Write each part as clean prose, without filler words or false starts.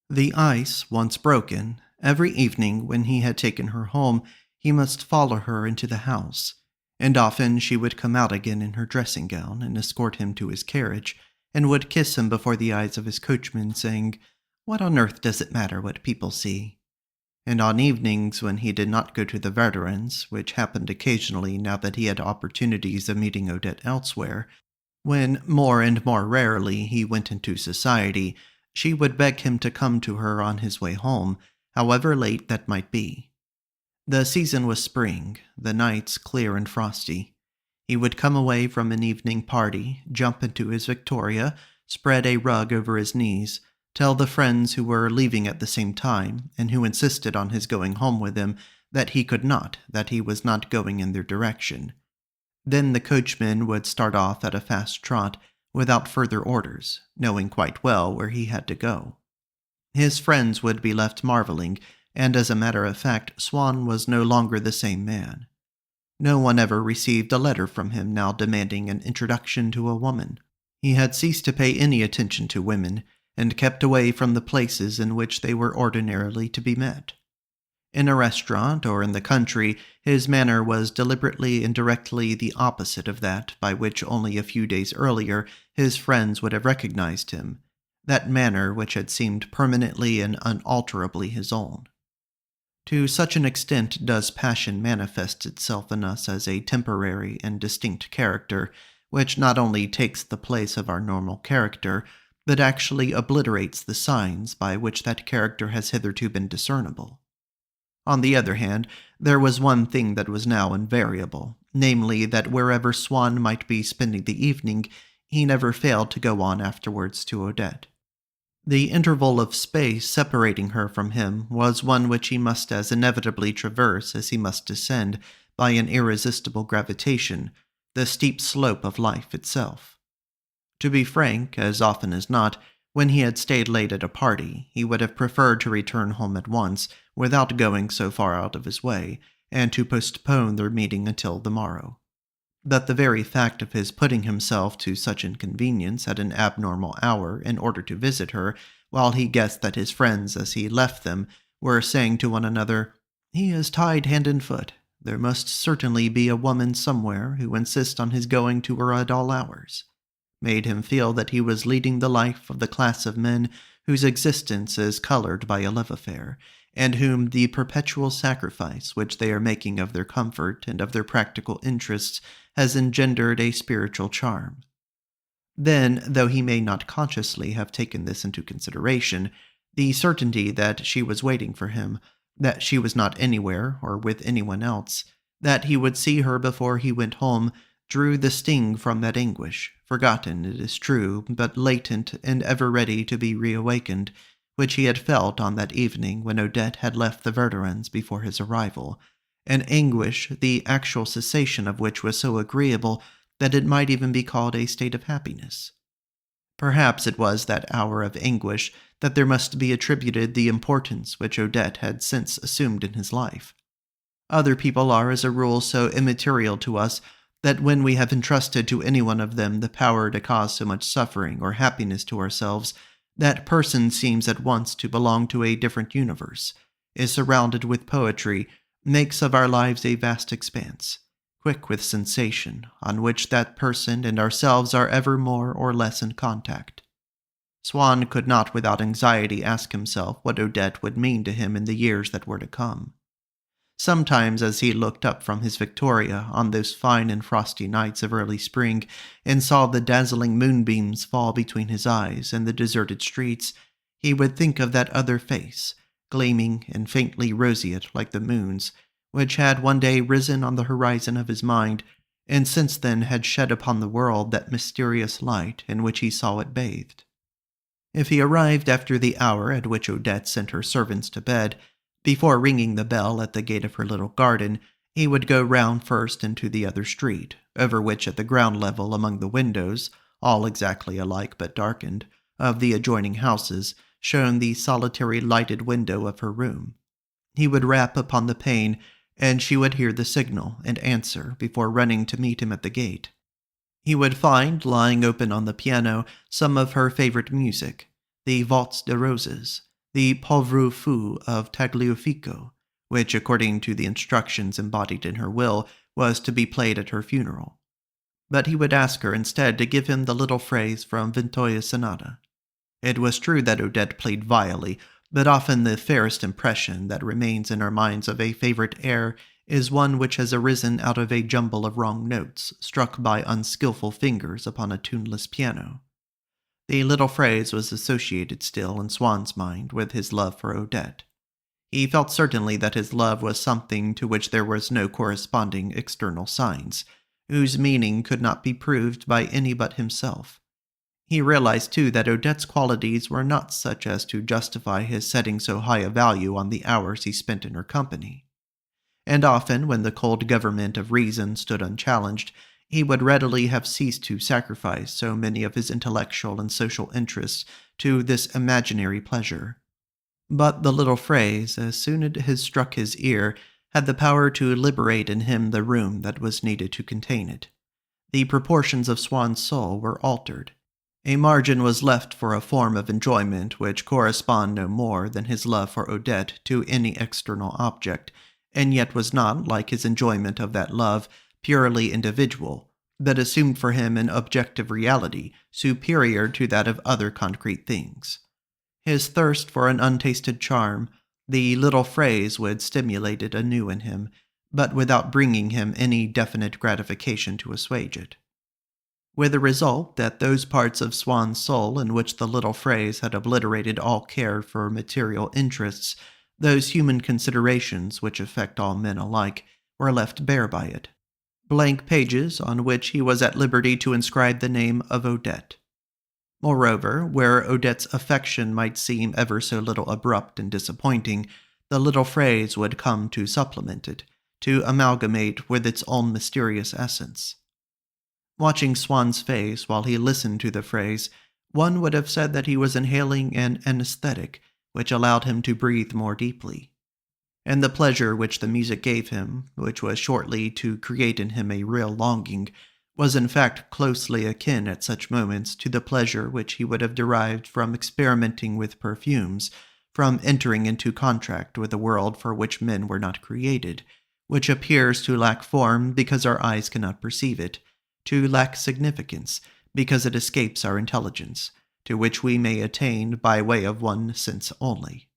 The ice once broken, every evening when he had taken her home, he must follow her into the house, and often she would come out again in her dressing gown and escort him to his carriage, and would kiss him before the eyes of his coachman, saying, "What on earth does it matter what people see?" And on evenings when he did not go to the Verdurins, which happened occasionally now that he had opportunities of meeting Odette elsewhere, when more and more rarely he went into society, she would beg him to come to her on his way home, however late that might be. The season was spring, the nights clear and frosty. He would come away from an evening party, jump into his Victoria, spread a rug over his knees, tell the friends who were leaving at the same time, and who insisted on his going home with him, that he could not, that he was not going in their direction. Then the coachman would start off at a fast trot, without further orders, knowing quite well where he had to go. His friends would be left marveling, and as a matter of fact, Swann was no longer the same man. No one ever received a letter from him now demanding an introduction to a woman. He had ceased to pay any attention to women, and kept away from the places in which they were ordinarily to be met. In a restaurant or in the country, his manner was deliberately and directly the opposite of that by which only a few days earlier his friends would have recognized him, that manner which had seemed permanently and unalterably his own. To such an extent does passion manifest itself in us as a temporary and distinct character, which not only takes the place of our normal character, but actually obliterates the signs by which that character has hitherto been discernible. On the other hand, there was one thing that was now invariable, namely that wherever Swann might be spending the evening, he never failed to go on afterwards to Odette. The interval of space separating her from him was one which he must as inevitably traverse as he must descend, by an irresistible gravitation, the steep slope of life itself. To be frank, as often as not, when he had stayed late at a party, he would have preferred to return home at once, without going so far out of his way, and to postpone their meeting until the morrow. But the very fact of his putting himself to such inconvenience at an abnormal hour in order to visit her, while he guessed that his friends, as he left them, were saying to one another, "He is tied hand and foot. There must certainly be a woman somewhere who insists on his going to her at all hours," made him feel that he was leading the life of the class of men whose existence is colored by a love affair, and whom the perpetual sacrifice which they are making of their comfort and of their practical interests has engendered a spiritual charm. Then, though he may not consciously have taken this into consideration, the certainty that she was waiting for him, that she was not anywhere or with anyone else, that he would see her before he went home, drew the sting from that anguish, forgotten, it is true, but latent and ever ready to be reawakened, which he had felt on that evening when Odette had left the Verdurins before his arrival, an anguish the actual cessation of which was so agreeable that it might even be called a state of happiness. Perhaps it was that hour of anguish that there must be attributed the importance which Odette had since assumed in his life. Other people are as a rule so immaterial to us that when we have entrusted to any one of them the power to cause so much suffering or happiness to ourselves, that person seems at once to belong to a different universe, is surrounded with poetry, makes of our lives a vast expanse, quick with sensation, on which that person and ourselves are ever more or less in contact. Swann could not without anxiety ask himself what Odette would mean to him in the years that were to come. Sometimes as he looked up from his Victoria on those fine and frosty nights of early spring, and saw the dazzling moonbeams fall between his eyes and the deserted streets, he would think of that other face, gleaming and faintly roseate like the moon's, which had one day risen on the horizon of his mind, and since then had shed upon the world that mysterious light in which he saw it bathed. If he arrived after the hour at which Odette sent her servants to bed, before ringing the bell at the gate of her little garden, he would go round first into the other street, over which at the ground level among the windows, all exactly alike but darkened, of the adjoining houses, shone the solitary lighted window of her room. He would rap upon the pane, and she would hear the signal and answer before running to meet him at the gate. He would find lying open on the piano some of her favorite music, the Valse de Roses, the pauvre fou of Tagliafico, which, according to the instructions embodied in her will, was to be played at her funeral. But he would ask her instead to give him the little phrase from Vintoya's sonata. It was true that Odette played vilely, but often the fairest impression that remains in our minds of a favorite air is one which has arisen out of a jumble of wrong notes struck by unskilful fingers upon a tuneless piano. The little phrase was associated still in Swann's mind with his love for Odette. He felt certainly that his love was something to which there was no corresponding external signs, whose meaning could not be proved by any but himself. He realized, too, that Odette's qualities were not such as to justify his setting so high a value on the hours he spent in her company. And often, when the cold government of reason stood unchallenged, he would readily have ceased to sacrifice so many of his intellectual and social interests to this imaginary pleasure. But the little phrase, as soon as it had struck his ear, had the power to liberate in him the room that was needed to contain it. The proportions of Swann's soul were altered. A margin was left for a form of enjoyment which corresponded no more than his love for Odette to any external object, and yet was not, like his enjoyment of that love, purely individual, but assumed for him an objective reality superior to that of other concrete things. His thirst for an untasted charm, the little phrase would stimulate it anew in him, but without bringing him any definite gratification to assuage it. With the result that those parts of Swann's soul in which the little phrase had obliterated all care for material interests, those human considerations which affect all men alike, were left bare by it. Blank pages on which he was at liberty to inscribe the name of Odette. Moreover, where Odette's affection might seem ever so little abrupt and disappointing, the little phrase would come to supplement it, to amalgamate with its own mysterious essence. Watching Swann's face while he listened to the phrase, one would have said that he was inhaling an anesthetic which allowed him to breathe more deeply. And the pleasure which the music gave him, which was shortly to create in him a real longing, was in fact closely akin at such moments to the pleasure which he would have derived from experimenting with perfumes, from entering into contract with a world for which men were not created, which appears to lack form because our eyes cannot perceive it, to lack significance because it escapes our intelligence, to which we may attain by way of one sense only.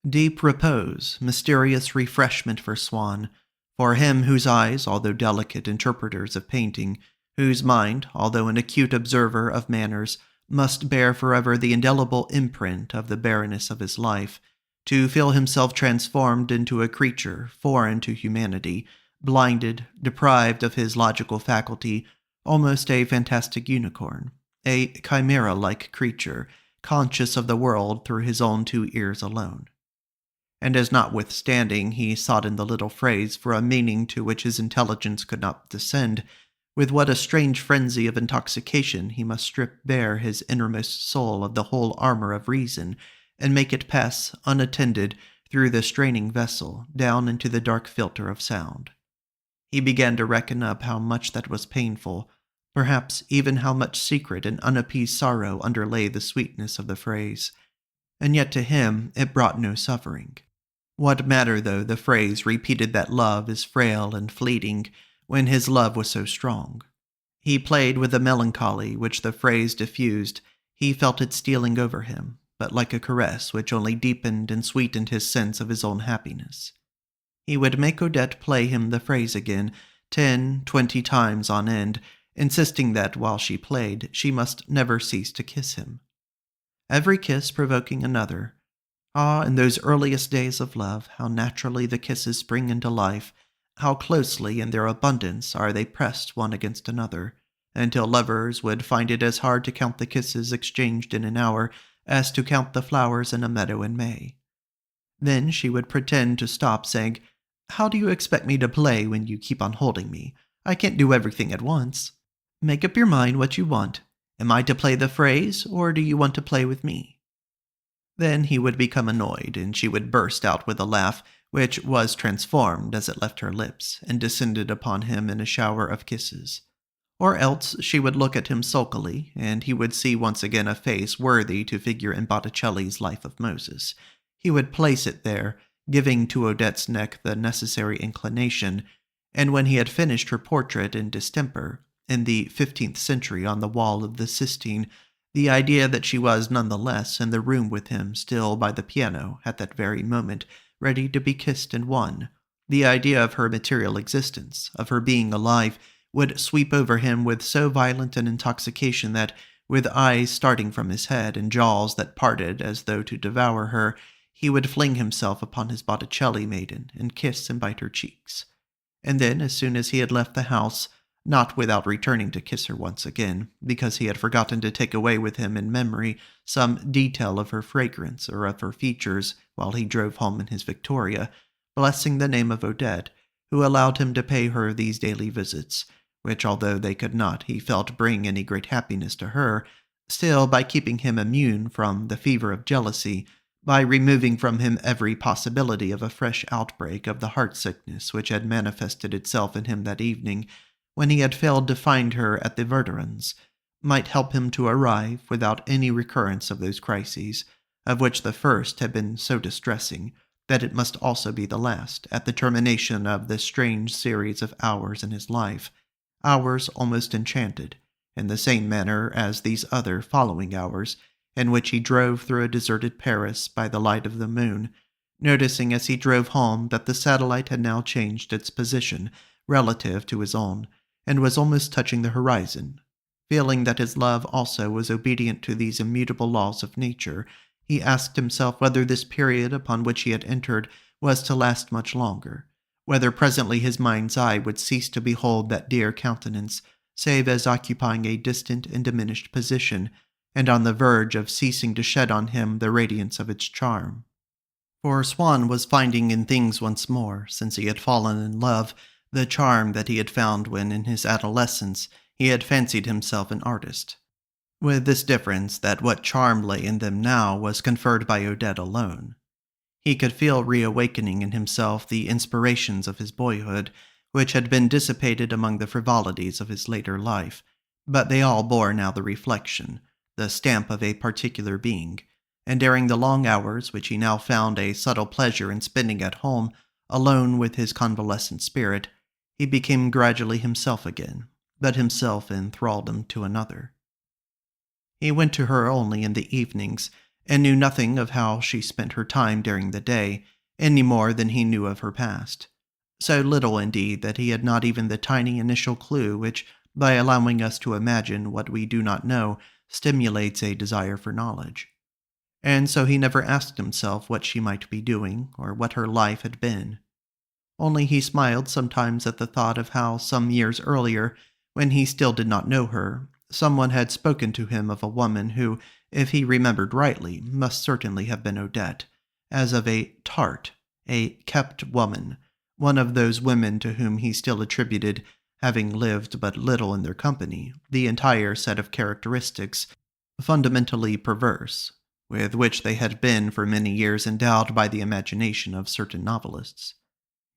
Deep repose, mysterious refreshment for Swann, for him whose eyes, although delicate interpreters of painting, whose mind, although an acute observer of manners, must bear forever the indelible imprint of the barrenness of his life, to feel himself transformed into a creature foreign to humanity, blinded, deprived of his logical faculty, almost a fantastic unicorn, a chimera-like creature, conscious of the world through his own 2 ears alone. And as notwithstanding he sought in the little phrase for a meaning to which his intelligence could not descend, with what a strange frenzy of intoxication he must strip bare his innermost soul of the whole armor of reason, and make it pass unattended through the straining vessel down into the dark filter of sound. He began to reckon up how much that was painful, perhaps even how much secret and unappeased sorrow underlay the sweetness of the phrase. And yet to him it brought no suffering. What matter though the phrase repeated that love is frail and fleeting, when his love was so strong? He played with the melancholy which the phrase diffused. He felt it stealing over him, but like a caress which only deepened and sweetened his sense of his own happiness. He would make Odette play him the phrase again, 10, 20 times on end, insisting that while she played, she must never cease to kiss him. Every kiss provoking another. Ah, in those earliest days of love, how naturally the kisses spring into life, how closely in their abundance are they pressed one against another, until lovers would find it as hard to count the kisses exchanged in an hour as to count the flowers in a meadow in May. Then she would pretend to stop, saying, "How do you expect me to play when you keep on holding me? I can't do everything at once. Make up your mind what you want. Am I to play the phrase, or do you want to play with me?" Then he would become annoyed, and she would burst out with a laugh, which was transformed as it left her lips, and descended upon him in a shower of kisses. Or else she would look at him sulkily, and he would see once again a face worthy to figure in Botticelli's Life of Moses. He would place it there, giving to Odette's neck the necessary inclination, and when he had finished her portrait in distemper, in the 15th century on the wall of the Sistine, the idea that she was none the less in the room with him, still by the piano, at that very moment, ready to be kissed and won, the idea of her material existence, of her being alive, would sweep over him with so violent an intoxication that, with eyes starting from his head and jaws that parted as though to devour her, he would fling himself upon his Botticelli maiden and kiss and bite her cheeks. And then, as soon as he had left the house, not without returning to kiss her once again, because he had forgotten to take away with him in memory some detail of her fragrance or of her features while he drove home in his Victoria, blessing the name of Odette, who allowed him to pay her these daily visits, which, although they could not, he felt, bring any great happiness to her, still, by keeping him immune from the fever of jealousy, by removing from him every possibility of a fresh outbreak of the heart-sickness which had manifested itself in him that evening, when he had failed to find her at the Verdurins, might help him to arrive, without any recurrence of those crises, of which the first had been so distressing, that it must also be the last, at the termination of this strange series of hours in his life, hours almost enchanted, in the same manner as these other following hours, in which he drove through a deserted Paris by the light of the moon, noticing as he drove home that the satellite had now changed its position relative to his own, and was almost touching the horizon. Feeling that his love also was obedient to these immutable laws of nature, he asked himself whether this period upon which he had entered was to last much longer, whether presently his mind's eye would cease to behold that dear countenance, save as occupying a distant and diminished position, and on the verge of ceasing to shed on him the radiance of its charm. For Swann was finding in things once more, since he had fallen in love, the charm that he had found when, in his adolescence, he had fancied himself an artist. With this difference that what charm lay in them now was conferred by Odette alone. He could feel reawakening in himself the inspirations of his boyhood, which had been dissipated among the frivolities of his later life, but they all bore now the reflection, the stamp of a particular being, and during the long hours which he now found a subtle pleasure in spending at home, alone with his convalescent spirit, he became gradually himself again, but himself in thraldom to another. He went to her only in the evenings, and knew nothing of how she spent her time during the day, any more than he knew of her past. So little, indeed, that he had not even the tiny initial clue which, by allowing us to imagine what we do not know, stimulates a desire for knowledge. And so he never asked himself what she might be doing, or what her life had been. Only he smiled sometimes at the thought of how some years earlier, when he still did not know her, someone had spoken to him of a woman who, if he remembered rightly, must certainly have been Odette, as of a tart, a kept woman, one of those women to whom he still attributed, having lived but little in their company, the entire set of characteristics, fundamentally perverse, with which they had been for many years endowed by the imagination of certain novelists.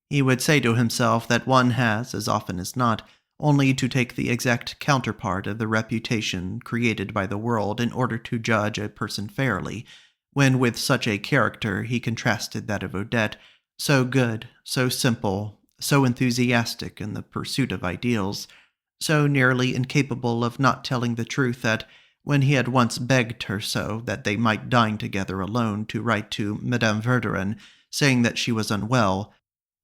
He would say to himself that one has, as often as not, only to take the exact counterpart of the reputation created by the world in order to judge a person fairly, when with such a character he contrasted that of Odette, so good, so simple, so enthusiastic in the pursuit of ideals, so nearly incapable of not telling the truth that, when he had once begged her so that they might dine together alone to write to Madame Verdurin, saying that she was unwell,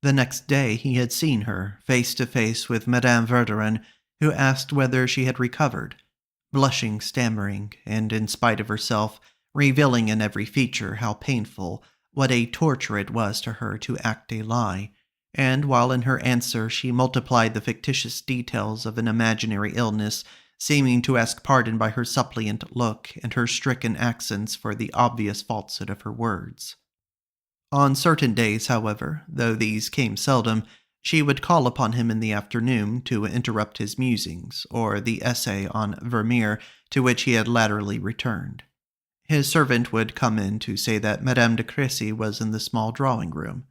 the next day he had seen her, face to face with Madame Verdurin, who asked whether she had recovered, blushing, stammering, and, in spite of herself, revealing in every feature how painful, what a torture it was to her to act a lie, and while in her answer she multiplied the fictitious details of an imaginary illness, seeming to ask pardon by her suppliant look and her stricken accents for the obvious falsehood of her words. On certain days, however, though these came seldom, she would call upon him in the afternoon to interrupt his musings, or the essay on Vermeer to which he had latterly returned. His servant would come in to say that Madame de Crécy was in the small drawing-room.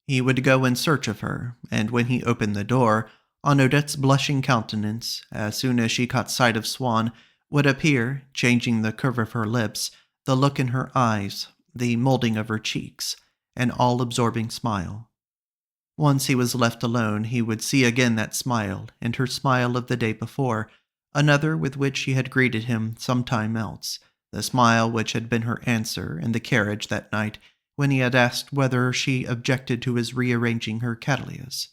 He would go in search of her, and when he opened the door, On Odette's blushing countenance, as soon as she caught sight of Swann, would appear, changing the curve of her lips, the look in her eyes, the molding of her cheeks, an all-absorbing smile. Once he was left alone, he would see again that smile, and her smile of the day before, another with which she had greeted him some time else, the smile which had been her answer in the carriage that night when he had asked whether she objected to his rearranging her cattleyas.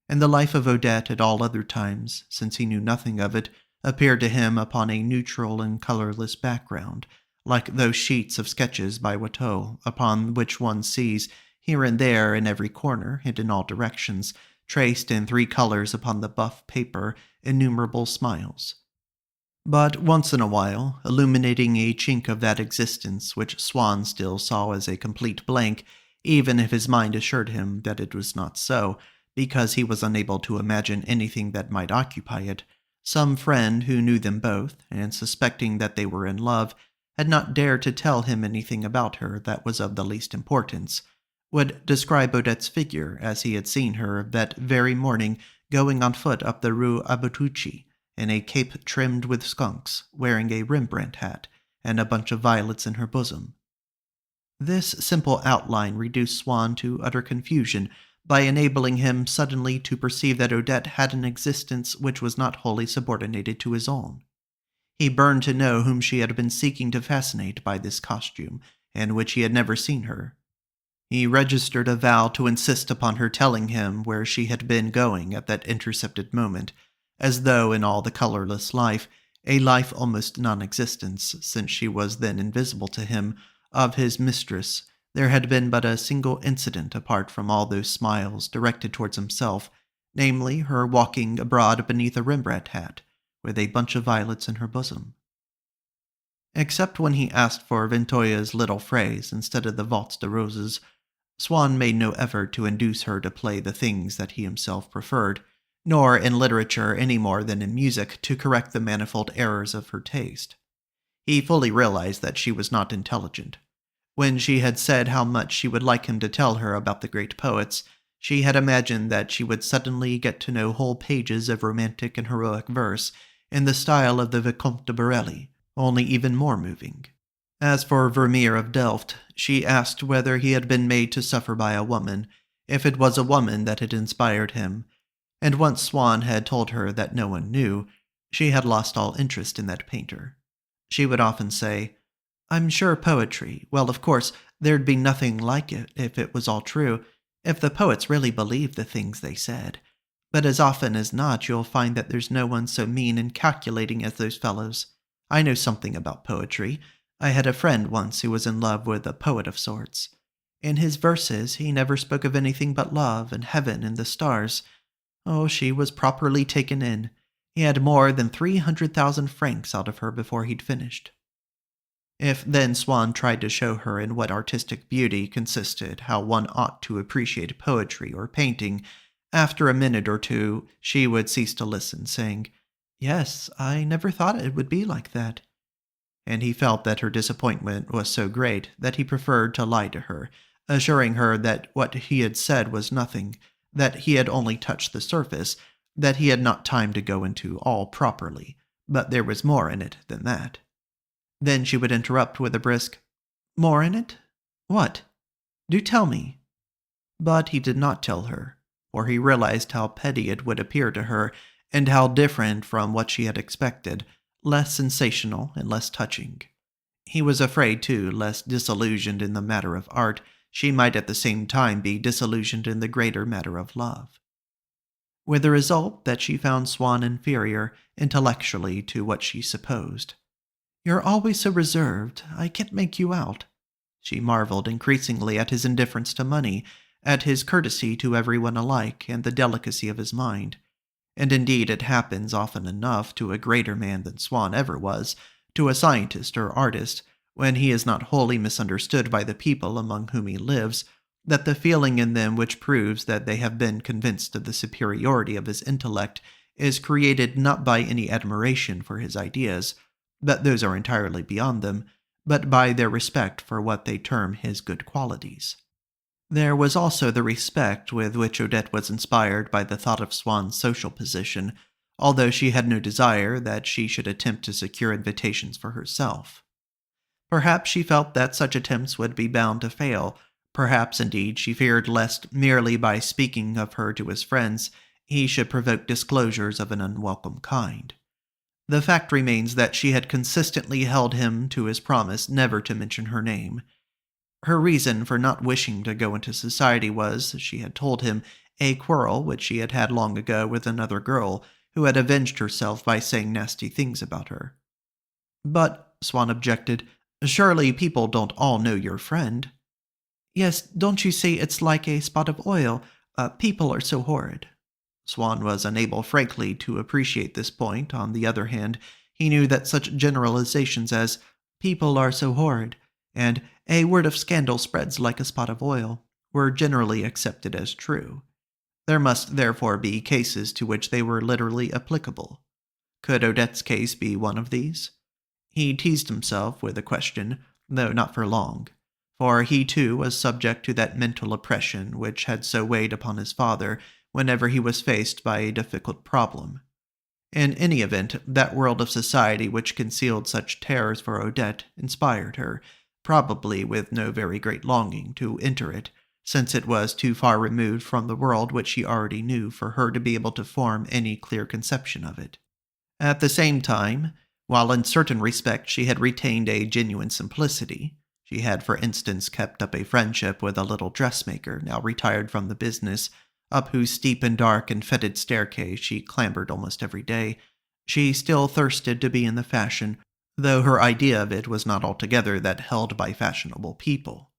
And the life of Odette at all other times, since he knew nothing of it, appeared to him upon a neutral and colorless background, like those sheets of sketches by Watteau, upon which one sees, here and there in every corner and in all directions, traced in 3 colors upon the buff paper, innumerable smiles. But once in a while, illuminating a chink of that existence which Swann still saw as a complete blank, even if his mind assured him that it was not so, because he was unable to imagine anything that might occupy it, some friend who knew them both, and suspecting that they were in love, had not dared to tell him anything about her that was of the least importance, would describe Odette's figure as he had seen her that very morning going on foot up the Rue Abatucci, in a cape trimmed with skunks, wearing a Rembrandt hat, and a bunch of violets in her bosom. This simple outline reduced Swann to utter confusion, by enabling him suddenly to perceive that Odette had an existence which was not wholly subordinated to his own. He burned to know whom she had been seeking to fascinate by this costume, and which he had never seen her. He registered a vow to insist upon her telling him where she had been going at that intercepted moment, as though in all the colorless life, a life almost non-existence, since she was then invisible to him, of his mistress, there had been but a single incident apart from all those smiles directed towards himself, namely her walking abroad beneath a Rembrandt hat, with a bunch of violets in her bosom. Except when he asked for Ventoya's little phrase instead of the Valse de Roses, Swann made no effort to induce her to play the things that he himself preferred, nor in literature any more than in music to correct the manifold errors of her taste. He fully realized that she was not intelligent. When she had said how much she would like him to tell her about the great poets, she had imagined that she would suddenly get to know whole pages of romantic and heroic verse in the style of the Vicomte de Borelli, only even more moving. As for Vermeer of Delft, she asked whether he had been made to suffer by a woman, if it was a woman that had inspired him, and once Swann had told her that no one knew, she had lost all interest in that painter. She would often say, "I'm sure poetry, well, of course, there'd be nothing like it if it was all true, if the poets really believed the things they said. But as often as not you'll find that there's no one so mean and calculating as those fellows. I know something about poetry. I had a friend once who was in love with a poet of sorts. In his verses he never spoke of anything but love and heaven and the stars. Oh, she was properly taken in. He had more than 300,000 francs out of her before he'd finished." If then Swann tried to show her in what artistic beauty consisted, how one ought to appreciate poetry or painting, after a minute or two she would cease to listen, saying, "Yes, I never thought it would be like that." And he felt that her disappointment was so great that he preferred to lie to her, assuring her that what he had said was nothing, that he had only touched the surface, that he had not time to go into all properly, but there was more in it than that. Then she would interrupt with a brisk, "More in it? What? Do tell me." But he did not tell her, for he realized how petty it would appear to her, and how different from what she had expected, less sensational and less touching. He was afraid, too, lest disillusioned in the matter of art, she might at the same time be disillusioned in the greater matter of love. With the result that she found Swann inferior, intellectually, to what she supposed. "You're always so reserved, I can't make you out." She marveled increasingly at his indifference to money, at his courtesy to everyone alike, and the delicacy of his mind. And indeed it happens often enough to a greater man than Swann ever was, to a scientist or artist, when he is not wholly misunderstood by the people among whom he lives, that the feeling in them which proves that they have been convinced of the superiority of his intellect is created not by any admiration for his ideas, that those are entirely beyond them, but by their respect for what they term his good qualities. There was also the respect with which Odette was inspired by the thought of Swann's social position, although she had no desire that she should attempt to secure invitations for herself. Perhaps she felt that such attempts would be bound to fail. Perhaps, indeed, she feared lest, merely by speaking of her to his friends, he should provoke disclosures of an unwelcome kind. The fact remains that she had consistently held him to his promise never to mention her name. Her reason for not wishing to go into society was, she had told him, a quarrel which she had had long ago with another girl who had avenged herself by saying nasty things about her. But, Swann objected, surely people don't all know your friend. Yes, don't you see it's like a spot of oil? People are so horrid. Swann was unable frankly to appreciate this point. On the other hand, he knew that such generalizations as "people are so horrid" and "a word of scandal spreads like a spot of oil" were generally accepted as true. There must therefore be cases to which they were literally applicable. Could Odette's case be one of these? He teased himself with the question, though not for long, for he too was subject to that mental oppression which had so weighed upon his father whenever he was faced by a difficult problem. In any event, that world of society which concealed such terrors for Odette inspired her, probably with no very great longing, to enter it, since it was too far removed from the world which she already knew for her to be able to form any clear conception of it. At the same time, while in certain respects she had retained a genuine simplicity, she had, for instance, kept up a friendship with a little dressmaker, now retired from the business, up whose steep and dark and fetid staircase she clambered almost every day, she still thirsted to be in the fashion, though her idea of it was not altogether that held by fashionable people.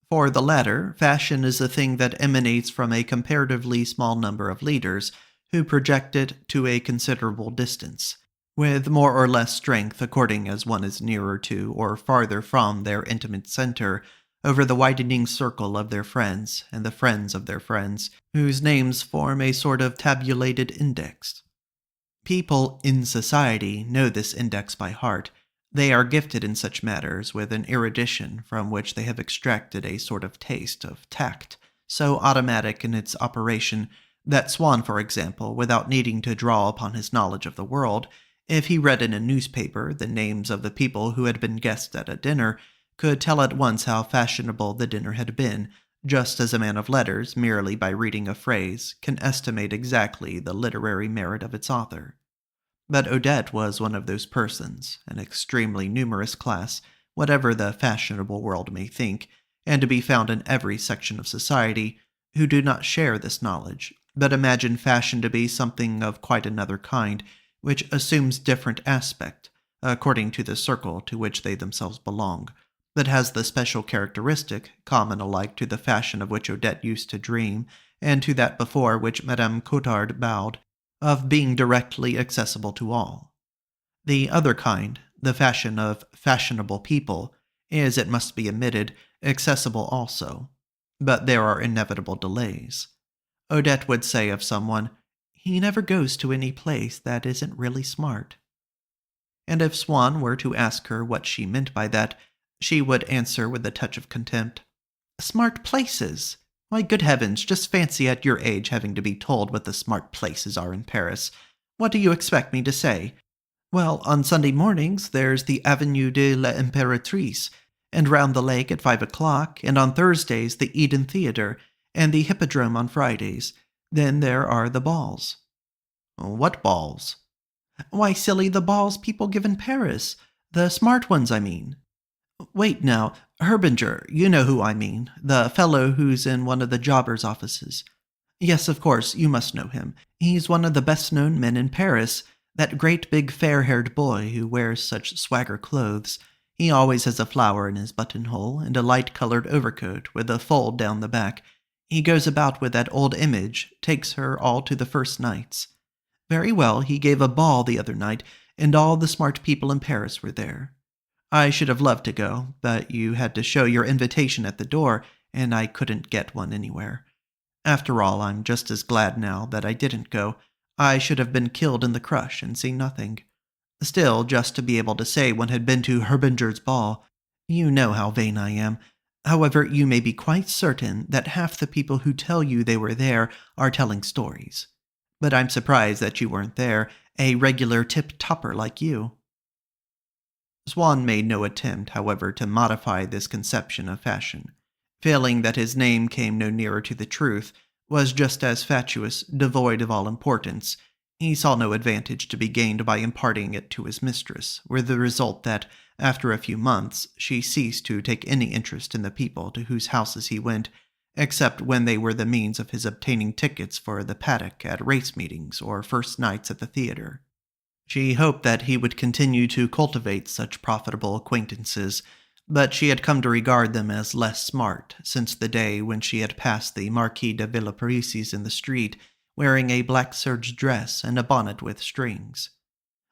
For the latter, fashion is a thing that emanates from a comparatively small number of leaders, who project it to a considerable distance, with more or less strength according as one is nearer to or farther from their intimate center, over the widening circle of their friends and the friends of their friends, whose names form a sort of tabulated index. People in society know this index by heart. They are gifted in such matters with an erudition from which they have extracted a sort of taste of tact, so automatic in its operation that Swann, for example, without needing to draw upon his knowledge of the world, if he read in a newspaper the names of the people who had been guests at a dinner, could tell at once how fashionable the dinner had been, just as a man of letters, merely by reading a phrase, can estimate exactly the literary merit of its author. But Odette was one of those persons, an extremely numerous class, whatever the fashionable world may think, and to be found in every section of society, who do not share this knowledge, but imagine fashion to be something of quite another kind, which assumes different aspect, according to the circle to which they themselves belong, but has the special characteristic, common alike to the fashion of which Odette used to dream, and to that before which Madame Cottard bowed, of being directly accessible to all. The other kind, the fashion of fashionable people, is, it must be admitted, accessible also. But there are inevitable delays. Odette would say of someone, "He never goes to any place that isn't really smart." And if Swann were to ask her what she meant by that, she would answer with a touch of contempt, "Smart places! Why, good heavens, just fancy at your age having to be told what the smart places are in Paris. What do you expect me to say? Well, on Sunday mornings there's the Avenue de l'Impératrice, and round the lake at 5 o'clock, and on Thursdays the Eden Theatre, and the Hippodrome on Fridays. Then there are the balls." "What balls?" "Why, silly, the balls people give in Paris. The smart ones, I mean. Wait now, Herbinger, you know who I mean, the fellow who's in one of the jobbers' offices. Yes, of course, you must know him. He's one of the best-known men in Paris, that great big fair-haired boy who wears such swagger clothes. He always has a flower in his buttonhole, and a light-colored overcoat with a fold down the back. He goes about with that old image, takes her all to the first nights. Very well, he gave a ball the other night, and all the smart people in Paris were there. I should have loved to go, but you had to show your invitation at the door, and I couldn't get one anywhere. After all, I'm just as glad now that I didn't go. I should have been killed in the crush and seen nothing. Still, just to be able to say one had been to Herbinger's ball. You know how vain I am. However, you may be quite certain that half the people who tell you they were there are telling stories. But I'm surprised that you weren't there, a regular tip-topper like you." Swann made no attempt, however, to modify this conception of fashion. Feeling that his name came no nearer to the truth, was just as fatuous, devoid of all importance. He saw no advantage to be gained by imparting it to his mistress, with the result that, after a few months, she ceased to take any interest in the people to whose houses he went, except when they were the means of his obtaining tickets for the paddock at race meetings or first nights at the theater. She hoped that he would continue to cultivate such profitable acquaintances, but she had come to regard them as less smart since the day when she had passed the Marquis de Villaparisis in the street, wearing a black serge dress and a bonnet with strings.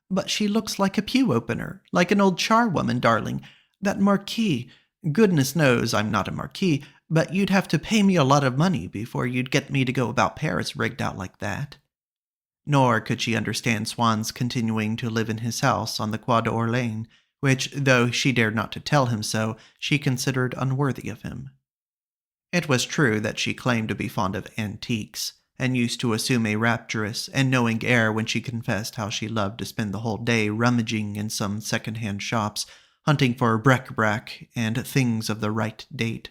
"But she looks like a pew opener, like an old charwoman, darling. That marquis, goodness knows I'm not a marquis, but you'd have to pay me a lot of money before you'd get me to go about Paris rigged out like that." Nor could she understand Swann's continuing to live in his house on the Quai d'Orléans, which, though she dared not to tell him so, she considered unworthy of him. It was true that she claimed to be fond of antiques, and used to assume a rapturous and knowing air when she confessed how she loved to spend the whole day rummaging in some second-hand shops, hunting for bric-a-brac and things of the right date,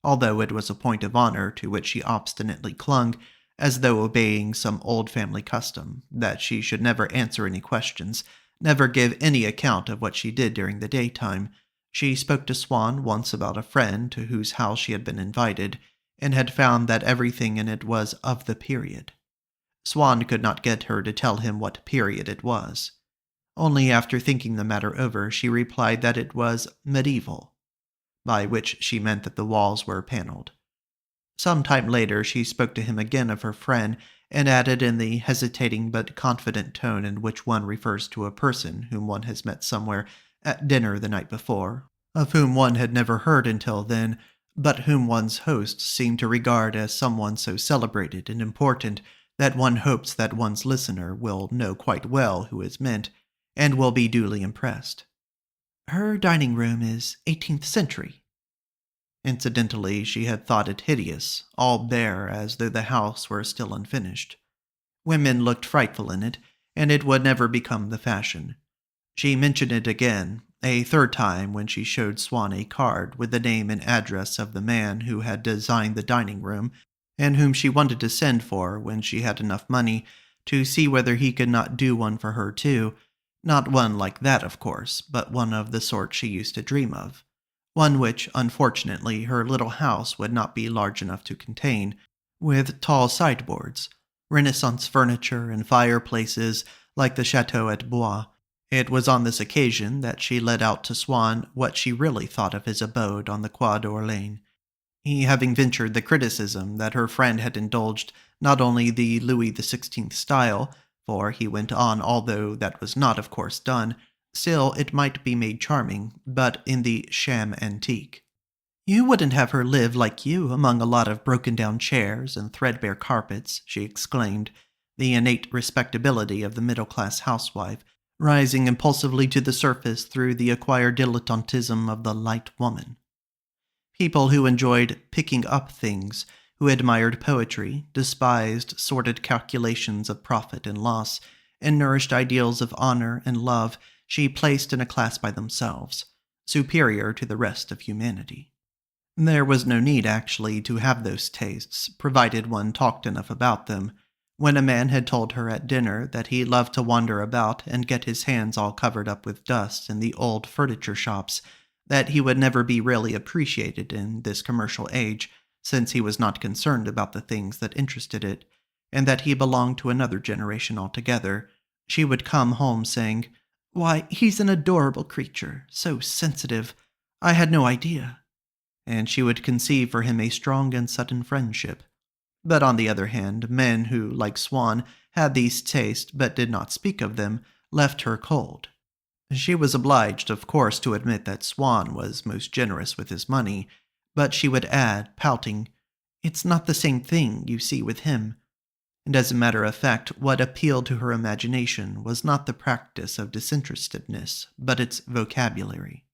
although it was a point of honor to which she obstinately clung, as though obeying some old family custom, that she should never answer any questions, never give any account of what she did during the daytime. She spoke to Swann once about a friend to whose house she had been invited, and had found that everything in it was of the period. Swann could not get her to tell him what period it was. Only after thinking the matter over, she replied that it was medieval, by which she meant that the walls were paneled. Some time later she spoke to him again of her friend, and added in the hesitating but confident tone in which one refers to a person whom one has met somewhere at dinner the night before, of whom one had never heard until then, but whom one's host seemed to regard as someone so celebrated and important that one hopes that one's listener will know quite well who is meant, and will be duly impressed. "Her dining room is 18th century." Incidentally, she had thought it hideous, all bare as though the house were still unfinished. Women looked frightful in it, and it would never become the fashion. She mentioned it again, a third time, when she showed Swann a card with the name and address of the man who had designed the dining room, and whom she wanted to send for when she had enough money to see whether he could not do one for her too. Not one like that, of course, but one of the sort she used to dream of. One which, unfortunately, her little house would not be large enough to contain, with tall sideboards, Renaissance furniture, and fireplaces like the chateau at Blois. It was on this occasion that she let out to Swann what she really thought of his abode on the Quai d'Orléans, he having ventured the criticism that her friend had indulged not only the Louis XVI style, for he went on although that was not of course done, still it might be made charming, but in the sham antique. "You wouldn't have her live like you among a lot of broken-down chairs and threadbare carpets," she exclaimed, the innate respectability of the middle-class housewife rising impulsively to the surface through the acquired dilettantism of the light woman. People who enjoyed picking up things, who admired poetry, despised sordid calculations of profit and loss, and nourished ideals of honor and love, she placed in a class by themselves, superior to the rest of humanity. There was no need, actually, to have those tastes, provided one talked enough about them. When a man had told her at dinner that he loved to wander about and get his hands all covered up with dust in the old furniture shops, that he would never be really appreciated in this commercial age, since he was not concerned about the things that interested it, and that he belonged to another generation altogether, she would come home saying, "Why, he's an adorable creature, so sensitive. I had no idea." And she would conceive for him a strong and sudden friendship. But on the other hand, men who, like Swann, had these tastes but did not speak of them, left her cold. She was obliged, of course, to admit that Swann was most generous with his money, but she would add, pouting, "It's not the same thing, you see, with him." And as a matter of fact, what appealed to her imagination was not the practice of disinterestedness, but its vocabulary.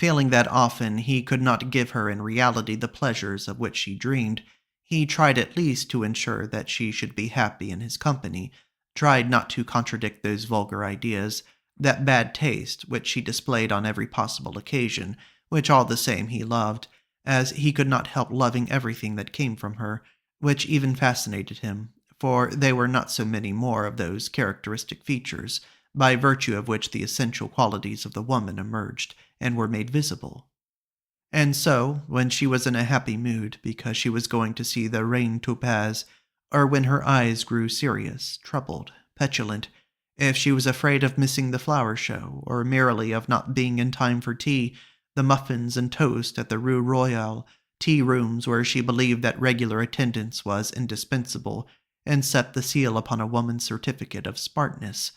Feeling that often he could not give her in reality the pleasures of which she dreamed, he tried at least to ensure that she should be happy in his company, tried not to contradict those vulgar ideas, that bad taste which she displayed on every possible occasion, which all the same he loved, as he could not help loving everything that came from her, which even fascinated him, for they were not so many more of those characteristic features, by virtue of which the essential qualities of the woman emerged and were made visible. And so, when she was in a happy mood because she was going to see the Reine Topaz, or when her eyes grew serious, troubled, petulant, if she was afraid of missing the flower show, or merely of not being in time for tea, the muffins and toast at the Rue Royale tea rooms where she believed that regular attendance was indispensable, and set the seal upon a woman's certificate of smartness,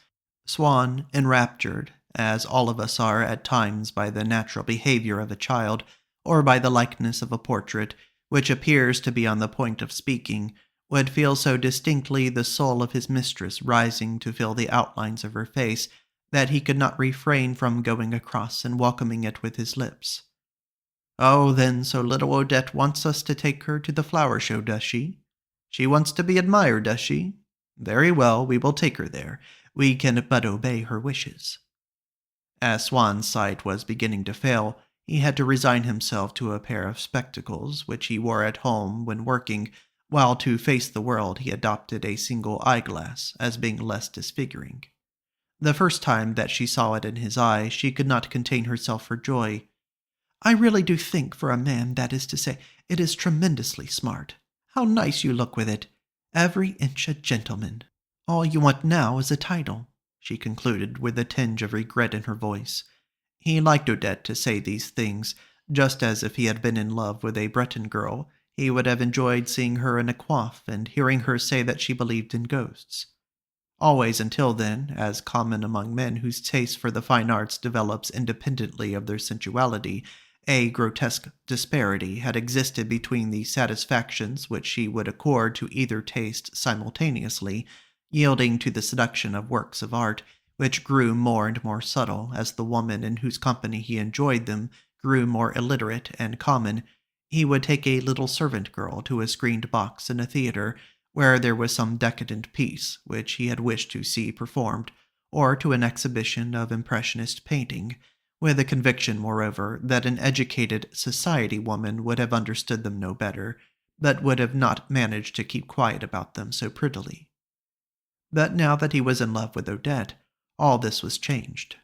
Swann, enraptured, as all of us are at times by the natural behavior of a child, or by the likeness of a portrait, which appears to be on the point of speaking, would feel so distinctly the soul of his mistress rising to fill the outlines of her face, that he could not refrain from going across and welcoming it with his lips. "Oh, then, so little Odette wants us to take her to the flower show, does she? She wants to be admired, does she? Very well, we will take her there. We can but obey her wishes." As Swann's sight was beginning to fail, he had to resign himself to a pair of spectacles which he wore at home when working, while to face the world he adopted a single eyeglass as being less disfiguring. The first time that she saw it in his eye, she could not contain herself for joy. "I really do think for a man, that is to say, it is tremendously smart. How nice you look with it. Every inch a gentleman. All you want now is a title," she concluded with a tinge of regret in her voice. He liked Odette to say these things, just as if he had been in love with a Breton girl, he would have enjoyed seeing her in a coif and hearing her say that she believed in ghosts. Always until then, as common among men whose taste for the fine arts develops independently of their sensuality, a grotesque disparity had existed between the satisfactions which she would accord to either taste simultaneously, yielding to the seduction of works of art, which grew more and more subtle as the woman in whose company he enjoyed them grew more illiterate and common. He would take a little servant girl to a screened box in a theater, where there was some decadent piece which he had wished to see performed, or to an exhibition of impressionist painting, with the conviction, moreover, that an educated society woman would have understood them no better, but would have not managed to keep quiet about them so prettily. But now that he was in love with Odette, all this was changed.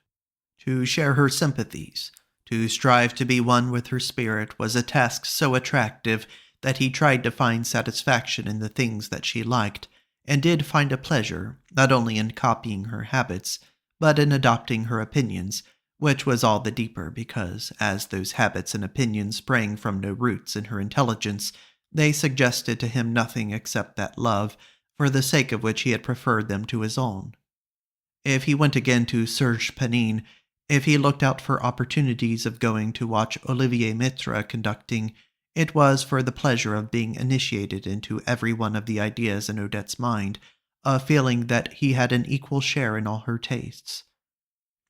To share her sympathies, to strive to be one with her spirit, was a task so attractive that he tried to find satisfaction in the things that she liked, and did find a pleasure not only in copying her habits, but in adopting her opinions, which was all the deeper because, as those habits and opinions sprang from no roots in her intelligence, they suggested to him nothing except that love, for the sake of which he had preferred them to his own. If he went again to Serge Panine, if he looked out for opportunities of going to watch Olivier Maitre conducting, it was for the pleasure of being initiated into every one of the ideas in Odette's mind, of feeling that he had an equal share in all her tastes.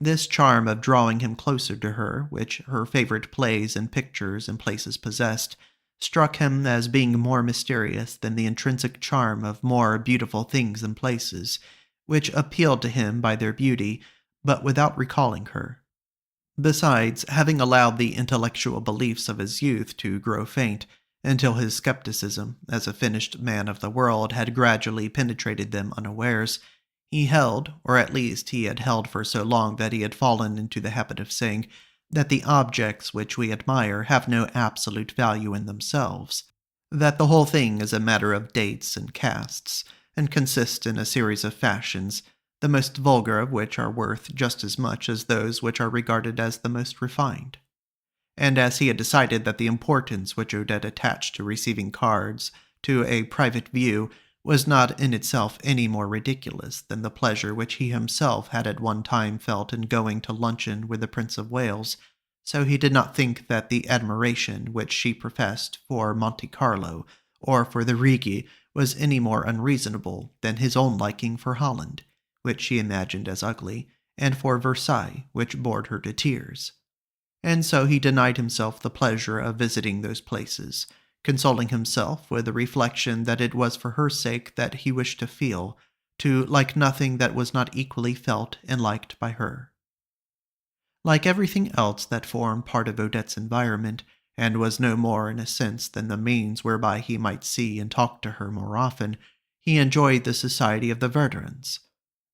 This charm of drawing him closer to her, which her favorite plays and pictures and places possessed, struck him as being more mysterious than the intrinsic charm of more beautiful things and places, which appealed to him by their beauty, but without recalling her. Besides, having allowed the intellectual beliefs of his youth to grow faint, until his skepticism, as a finished man of the world, had gradually penetrated them unawares, he held, or at least he had held for so long that he had fallen into the habit of saying, that the objects which we admire have no absolute value in themselves, that the whole thing is a matter of dates and castes, and consists in a series of fashions, the most vulgar of which are worth just as much as those which are regarded as the most refined. And as he had decided that the importance which Odette attached to receiving cards, to a private view, was not in itself any more ridiculous than the pleasure which he himself had at one time felt in going to luncheon with the Prince of Wales, so he did not think that the admiration which she professed for Monte Carlo or for the Rigi was any more unreasonable than his own liking for Holland, which she imagined as ugly, and for Versailles, which bored her to tears. and so he denied himself the pleasure of visiting those places, consoling himself with the reflection that it was for her sake that he wished to feel, to like nothing that was not equally felt and liked by her. Like everything else that formed part of Odette's environment, and was no more in a sense than the means whereby he might see and talk to her more often, he enjoyed the society of the Verdurins.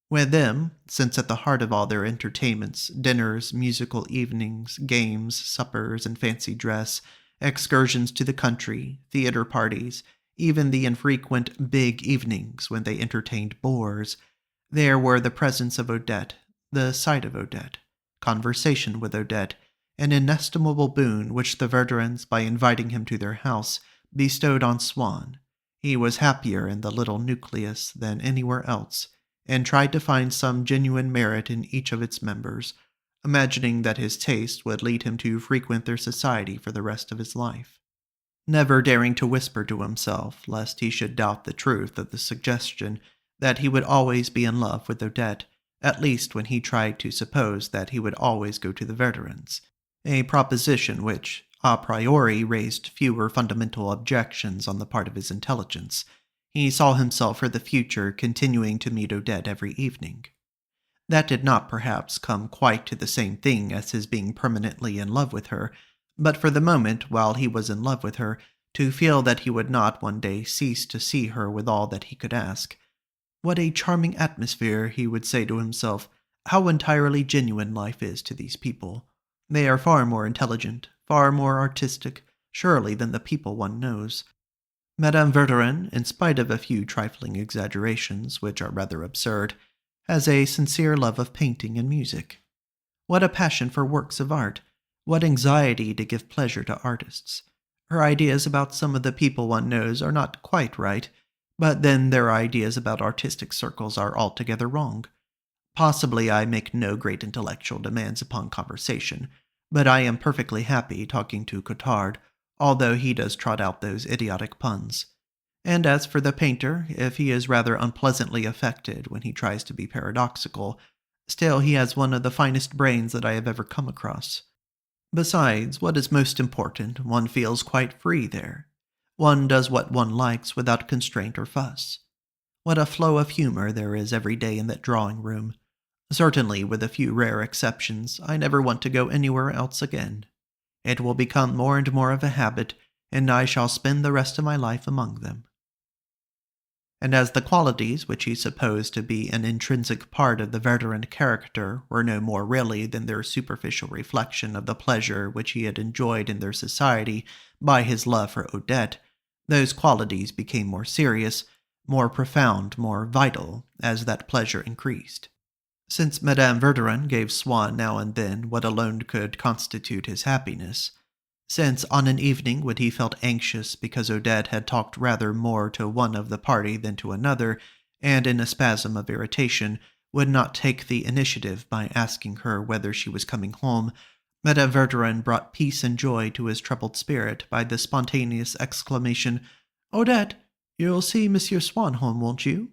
With them, since at the heart of all their entertainments, dinners, musical evenings, games, suppers, and fancy dress, excursions to the country, theater parties, even the infrequent big evenings when they entertained bores, there were the presence of Odette, the sight of Odette, conversation with Odette, an inestimable boon which the Verdurins, by inviting him to their house, bestowed on Swann. He was happier in the little nucleus than anywhere else, and tried to find some genuine merit in each of its members, imagining that his taste would lead him to frequent their society for the rest of his life. Never daring to whisper to himself, lest he should doubt the truth of the suggestion that he would always be in love with Odette, at least when he tried to suppose that he would always go to the Verdurins, a proposition which, a priori, raised fewer fundamental objections on the part of his intelligence. He saw himself for the future continuing to meet Odette every evening. That did not perhaps come quite to the same thing as his being permanently in love with her, but for the moment, while he was in love with her, to feel that he would not one day cease to see her with all that he could ask. What a charming atmosphere, he would say to himself. How entirely genuine life is to these people. They are far more intelligent, far more artistic, surely, than the people one knows. Madame Verdurin, in spite of a few trifling exaggerations, which are rather absurd, has a sincere love of painting and music. What a passion for works of art! What anxiety to give pleasure to artists! Her ideas about some of the people one knows are not quite right, but then their ideas about artistic circles are altogether wrong. Possibly I make no great intellectual demands upon conversation, but I am perfectly happy talking to Cottard, although he does trot out those idiotic puns. And as for the painter, if he is rather unpleasantly affected when he tries to be paradoxical, still he has one of the finest brains that I have ever come across. Besides, what is most important, one feels quite free there. One does what one likes without constraint or fuss. What a flow of humor there is every day in that drawing-room. Certainly, with a few rare exceptions, I never want to go anywhere else again. It will become more and more of a habit, and I shall spend the rest of my life among them. And as the qualities which he supposed to be an intrinsic part of the Verdurin character were no more really than their superficial reflection of the pleasure which he had enjoyed in their society by his love for Odette, those qualities became more serious, more profound, more vital, as that pleasure increased. Since Madame Verdurin gave Swann now and then what alone could constitute his happiness, since on an evening when he felt anxious because Odette had talked rather more to one of the party than to another, and in a spasm of irritation would not take the initiative by asking her whether she was coming home, Madame Verdurin brought peace and joy to his troubled spirit by the spontaneous exclamation, "Odette, you'll see Monsieur Swann home, won't you?"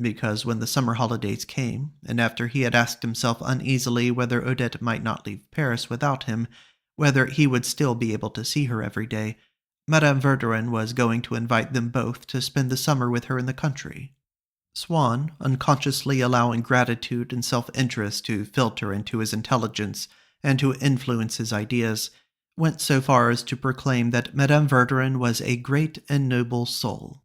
Because when the summer holidays came, and after he had asked himself uneasily whether Odette might not leave Paris without him, whether he would still be able to see her every day, Madame Verdurin was going to invite them both to spend the summer with her in the country. Swann, unconsciously allowing gratitude and self-interest to filter into his intelligence and to influence his ideas, went so far as to proclaim that Madame Verdurin was a great and noble soul.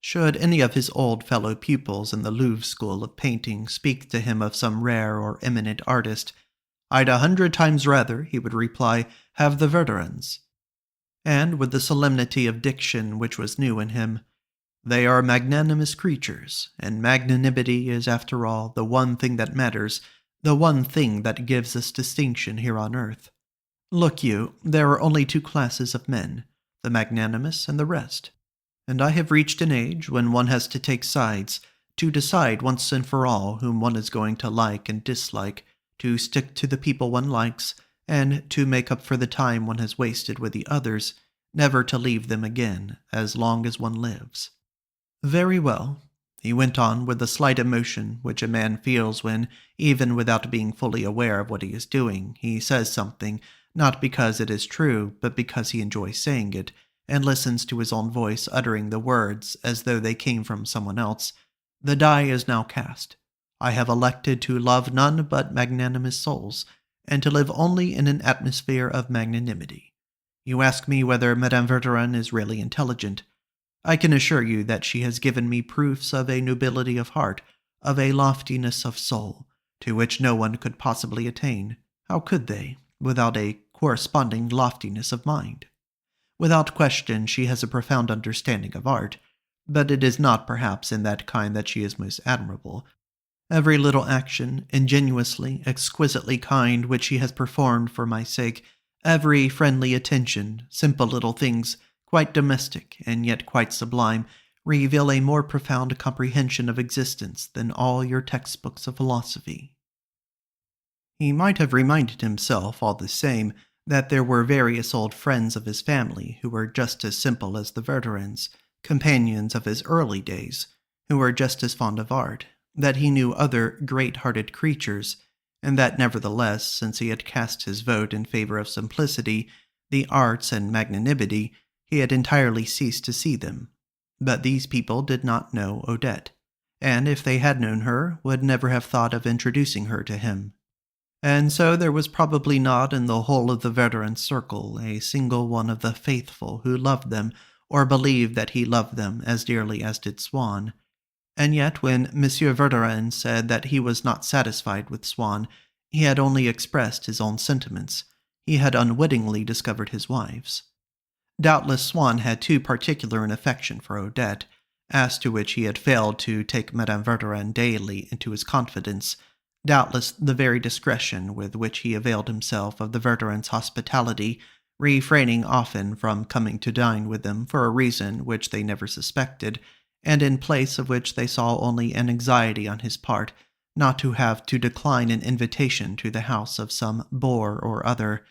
Should any of his old fellow pupils in the Louvre School of Painting speak to him of some rare or eminent artist, "I'd 100 times rather," he would reply, "have the Verdurins." And with the solemnity of diction which was new in him, "They are magnanimous creatures, and magnanimity is, after all, the one thing that matters, the one thing that gives us distinction here on earth. Look you, there are only two classes of men, the magnanimous and the rest. And I have reached an age when one has to take sides, to decide once and for all whom one is going to like and dislike, to stick to the people one likes, and to make up for the time one has wasted with the others, never to leave them again, as long as one lives. Very well," he went on with the slight emotion which a man feels when, even without being fully aware of what he is doing, he says something, not because it is true, but because he enjoys saying it, and listens to his own voice uttering the words as though they came from someone else. The die is now cast. I have elected to love none but magnanimous souls, and to live only in an atmosphere of magnanimity. You ask me whether Madame Verdurin is really intelligent. I can assure you that she has given me proofs of a nobility of heart, of a loftiness of soul, to which no one could possibly attain. How could they, without a corresponding loftiness of mind? Without question, she has a profound understanding of art, but it is not perhaps in that kind that she is most admirable. Every little action, ingenuously, exquisitely kind, which she has performed for my sake, every friendly attention, simple little things, quite domestic and yet quite sublime, reveal a more profound comprehension of existence than all your textbooks of philosophy. He might have reminded himself, all the same, that there were various old friends of his family who were just as simple as the Verdurins, companions of his early days, who were just as fond of art, that he knew other great-hearted creatures, and that nevertheless, since he had cast his vote in favor of simplicity, the arts, and magnanimity, he had entirely ceased to see them. But these people did not know Odette, and if they had known her, would never have thought of introducing her to him. And so there was probably not in the whole of the Verdurin circle a single one of the faithful who loved them, or believed that he loved them as dearly as did Swann. And yet when Monsieur Verdurin said that he was not satisfied with Swann, he had only expressed his own sentiments. He had unwittingly discovered his wife's. Doubtless Swann had too particular an affection for Odette, as to which he had failed to take Madame Verdurin daily into his confidence. Doubtless the very discretion with which he availed himself of the Verdurins' hospitality, refraining often from coming to dine with them for a reason which they never suspected, and in place of which they saw only an anxiety on his part, not to have to decline an invitation to the house of some bore or other.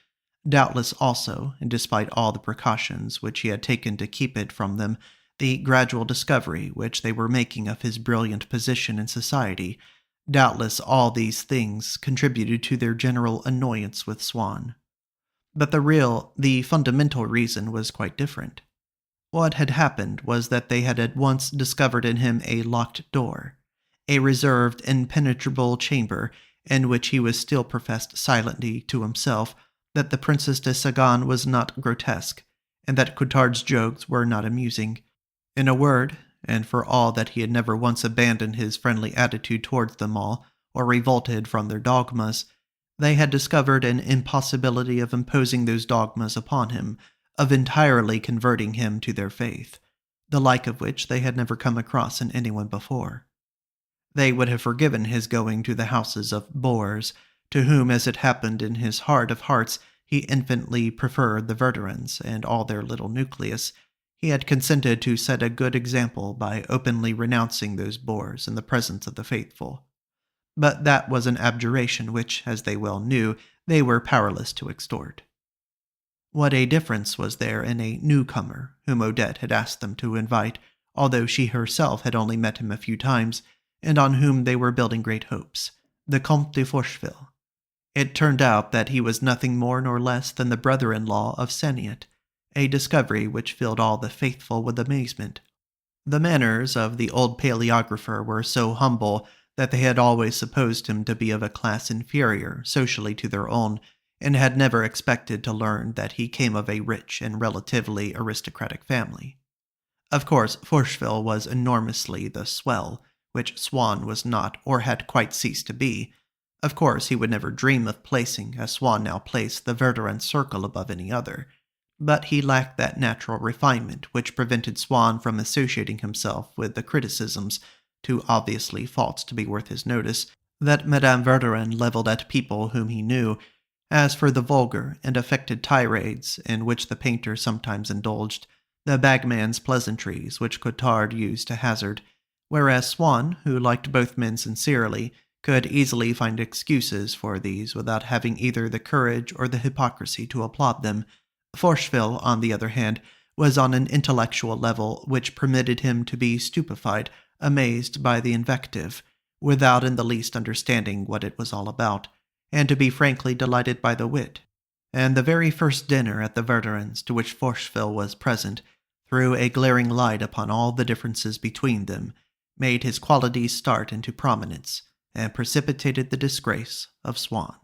Doubtless also, and despite all the precautions which he had taken to keep it from them, the gradual discovery which they were making of his brilliant position in society, doubtless all these things contributed to their general annoyance with Swann. But the fundamental reason was quite different. What had happened was that they had at once discovered in him a locked door, a reserved, impenetrable chamber, in which he was still professed silently to himself that the Princess de Sagan was not grotesque, and that Cottard's jokes were not amusing. In a word, and for all that he had never once abandoned his friendly attitude towards them all, or revolted from their dogmas, they had discovered an impossibility of imposing those dogmas upon him, of entirely converting him to their faith, the like of which they had never come across in anyone before. They would have forgiven his going to the houses of bores, to whom, as it happened in his heart of hearts, he infinitely preferred the Verdurins and all their little nucleus. He had consented to set a good example by openly renouncing those bores in the presence of the faithful. But that was an abjuration which, as they well knew, they were powerless to extort. What a difference was there in a newcomer whom Odette had asked them to invite, although she herself had only met him a few times, and on whom they were building great hopes, the Comte de Forcheville. It turned out that he was nothing more nor less than the brother-in-law of Saniet, a discovery which filled all the faithful with amazement. The manners of the old paleographer were so humble that they had always supposed him to be of a class inferior socially to their own, and had never expected to learn that he came of a rich and relatively aristocratic family. Of course, Forcheville was enormously the swell, which Swann was not or had quite ceased to be. Of course, he would never dream of placing, as Swann now placed, the Verdurin circle above any other. But he lacked that natural refinement which prevented Swann from associating himself with the criticisms, too obviously false to be worth his notice, that Madame Verdurin leveled at people whom he knew. As for the vulgar and affected tirades in which the painter sometimes indulged, the bagman's pleasantries which Cottard used to hazard, whereas Swann, who liked both men sincerely, could easily find excuses for these without having either the courage or the hypocrisy to applaud them, Forcheville, on the other hand, was on an intellectual level which permitted him to be stupefied, amazed by the invective, without in the least understanding what it was all about, and to be frankly delighted by the wit, and the very first dinner at the Verdurins to which Forcheville was present threw a glaring light upon all the differences between them, made his qualities start into prominence, and precipitated the disgrace of Swann.